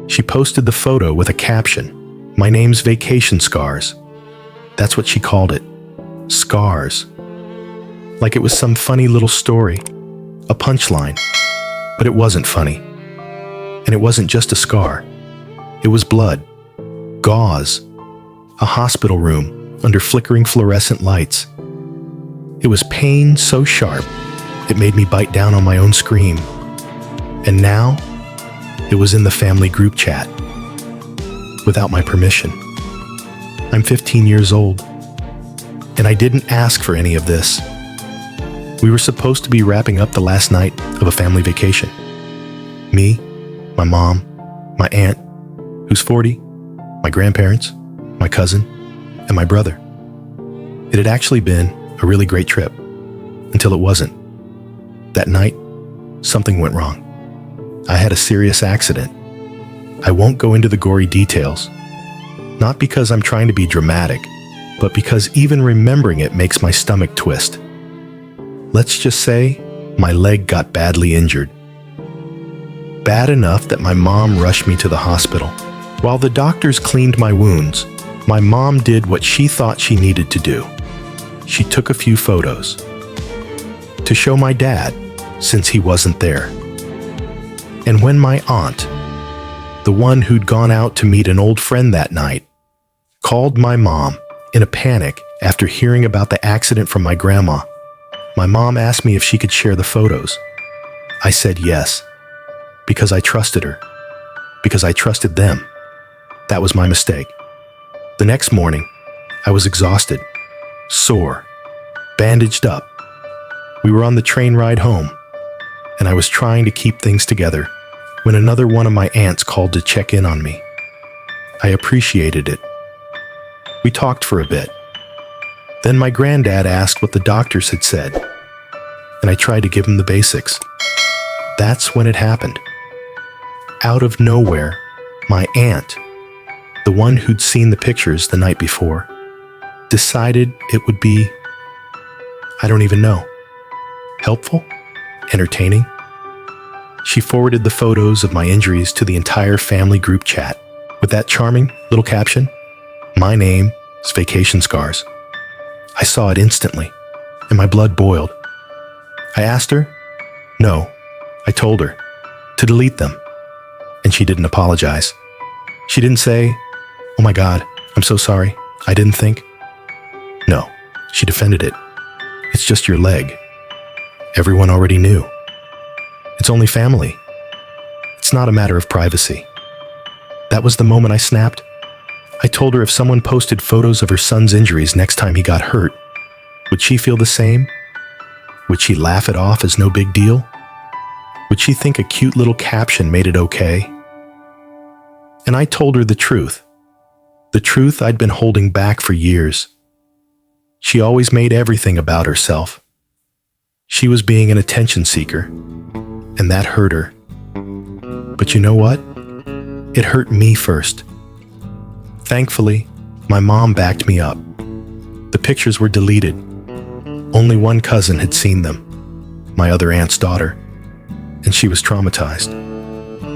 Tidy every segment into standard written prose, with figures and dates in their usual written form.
She posted the photo with a caption, "My name's Vacation Scars." That's what she called it. Scars. Like it was some funny little story, a punchline. But it wasn't funny. And it wasn't just a scar. It was blood, gauze, a hospital room under flickering fluorescent lights. It was pain so sharp, it made me bite down on my own scream. And now, it was in the family group chat, without my permission. I'm 15 years old, and I didn't ask for any of this. We were supposed to be wrapping up the last night of a family vacation. Me, my mom, my aunt, who's 40, my grandparents, my cousin, and my brother. It had actually been a really great trip, until it wasn't. That night, something went wrong. I had a serious accident. I won't go into the gory details, not because I'm trying to be dramatic, but because even remembering it makes my stomach twist. Let's just say my leg got badly injured. Bad enough that my mom rushed me to the hospital. While the doctors cleaned my wounds, my mom did what she thought she needed to do. She took a few photos to show my dad, since he wasn't there. And when my aunt, the one who'd gone out to meet an old friend that night, called my mom in a panic after hearing about the accident from my grandma, my mom asked me if she could share the photos. I said yes, because I trusted her, because I trusted them. That was my mistake. The next morning, I was exhausted, sore, bandaged up. We were on the train ride home, and I was trying to keep things together when another one of my aunts called to check in on me. I appreciated it. We talked for a bit. Then my granddad asked what the doctors had said, and I tried to give him the basics. That's when it happened. Out of nowhere, my aunt, the one who'd seen the pictures the night before, decided it would be, I don't even know, helpful? Entertaining? She forwarded the photos of my injuries to the entire family group chat with that charming little caption, "My name is Vacation Scars." I saw it instantly, and my blood boiled. I asked her, no, I told her, to delete them, and she didn't apologize. She didn't say, "Oh my God, I'm so sorry, I didn't think." No, she defended it. It's just your leg. Everyone already knew. It's only family. It's not a matter of privacy. That was the moment I snapped. I told her if someone posted photos of her son's injuries next time he got hurt, would she feel the same? Would she laugh it off as no big deal? Would she think a cute little caption made it okay? And I told her the truth I'd been holding back for years. She always made everything about herself. She was being an attention seeker, and that hurt her. But you know what? It hurt me first. Thankfully, my mom backed me up. The pictures were deleted. Only one cousin had seen them, my other aunt's daughter, and she was traumatized.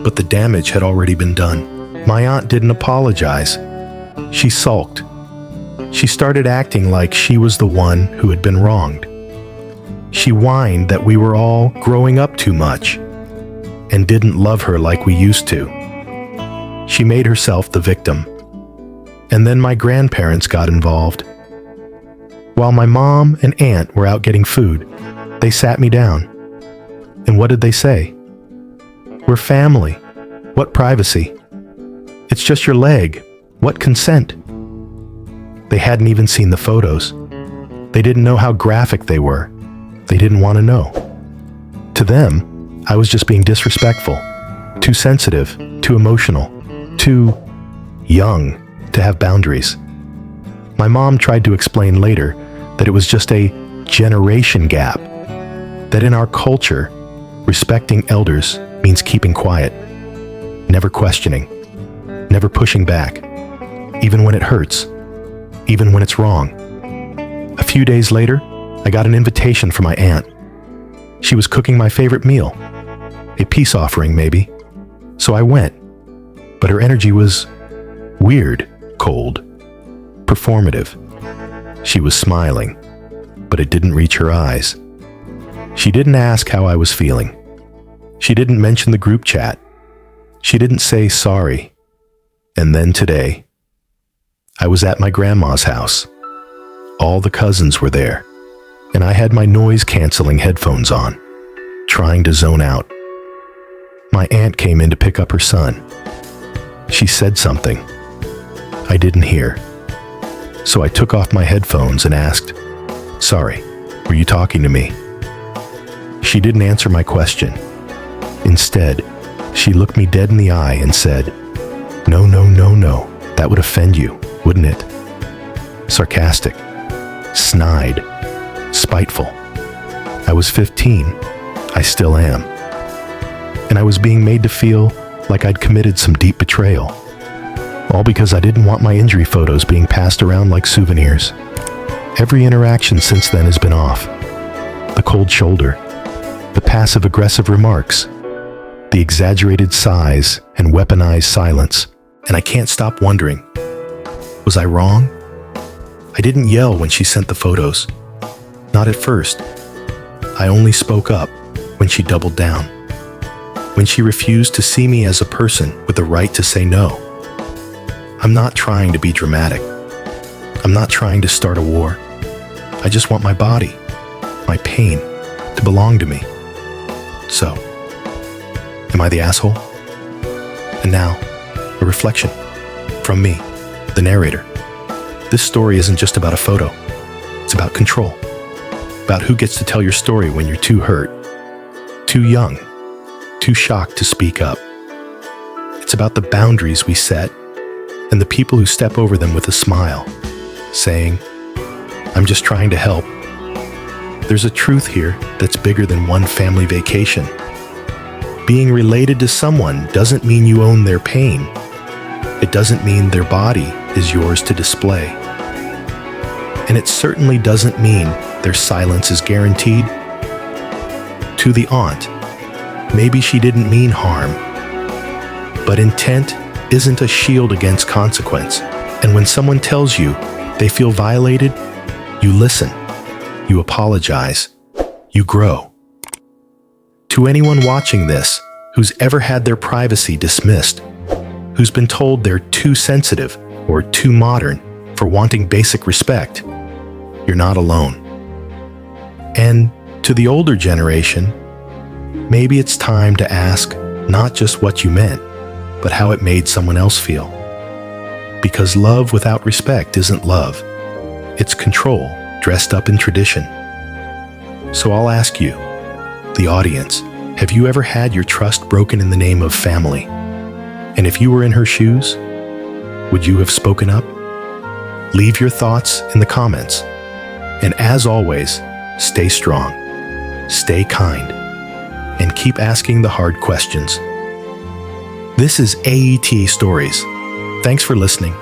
But the damage had already been done. My aunt didn't apologize. She sulked. She started acting like she was the one who had been wronged. She whined that we were all growing up too much and didn't love her like we used to. She made herself the victim. And then my grandparents got involved. While my mom and aunt were out getting food, they sat me down. And what did they say? "We're family. What privacy? It's just your leg. What consent?" They hadn't even seen the photos. They didn't know how graphic they were. They didn't want to know. To them, I was just being disrespectful, too sensitive, too emotional, too young to have boundaries. My mom tried to explain later that it was just a generation gap, that in our culture, respecting elders means keeping quiet, never questioning, never pushing back, even when it hurts, even when it's wrong. A few days later, I got an invitation from my aunt. She was cooking my favorite meal, a peace offering maybe, so I went. but her energy was weird, cold, performative. She was smiling, but it didn't reach her eyes. She didn't ask how I was feeling. She didn't mention the group chat. She didn't say sorry. And then today, I was at my grandma's house. All the cousins were there, and I had my noise-canceling headphones on, trying to zone out. My aunt came in to pick up her son. She said something. I didn't hear. So I took off my headphones and asked, "Sorry, were you talking to me?" She didn't answer my question. Instead, she looked me dead in the eye and said, "No, no, no, no, that would offend you, wouldn't it?" Sarcastic, snide, spiteful. I was 15. I still am. And I was being made to feel like I'd committed some deep betrayal. All because I didn't want my injury photos being passed around like souvenirs. Every interaction since then has been off. The cold shoulder, the passive-aggressive remarks, the exaggerated sighs and weaponized silence. And I can't stop wondering, was I wrong? I didn't yell when she sent the photos. Not at first. I only spoke up when she doubled down. When she refused to see me as a person with the right to say no. I'm not trying to be dramatic. I'm not trying to start a war. I just want my body, my pain, to belong to me. So, am I the asshole? And now, a reflection from me, the narrator. This story isn't just about a photo. It's about control. About who gets to tell your story when you're too hurt, too young, too shocked to speak up. It's about the boundaries we set and the people who step over them with a smile, saying, "I'm just trying to help." There's a truth here that's bigger than one family vacation. Being related to someone doesn't mean you own their pain. It doesn't mean their body is yours to display. And it certainly doesn't mean their silence is guaranteed. To the aunt, maybe she didn't mean harm, but intent isn't a shield against consequence. And when someone tells you they feel violated, you listen, you apologize, you grow. To anyone watching this who's ever had their privacy dismissed, who's been told they're too sensitive or too modern for wanting basic respect, you're not alone. And to the older generation, maybe it's time to ask not just what you meant, but how it made someone else feel. Because love without respect isn't love. It's control dressed up in tradition. So I'll ask you, the audience, have you ever had your trust broken in the name of family? And if you were in her shoes, would you have spoken up? Leave your thoughts in the comments. And as always, stay strong, stay kind, and keep asking the hard questions. This is AITA Stories. Thanks for listening.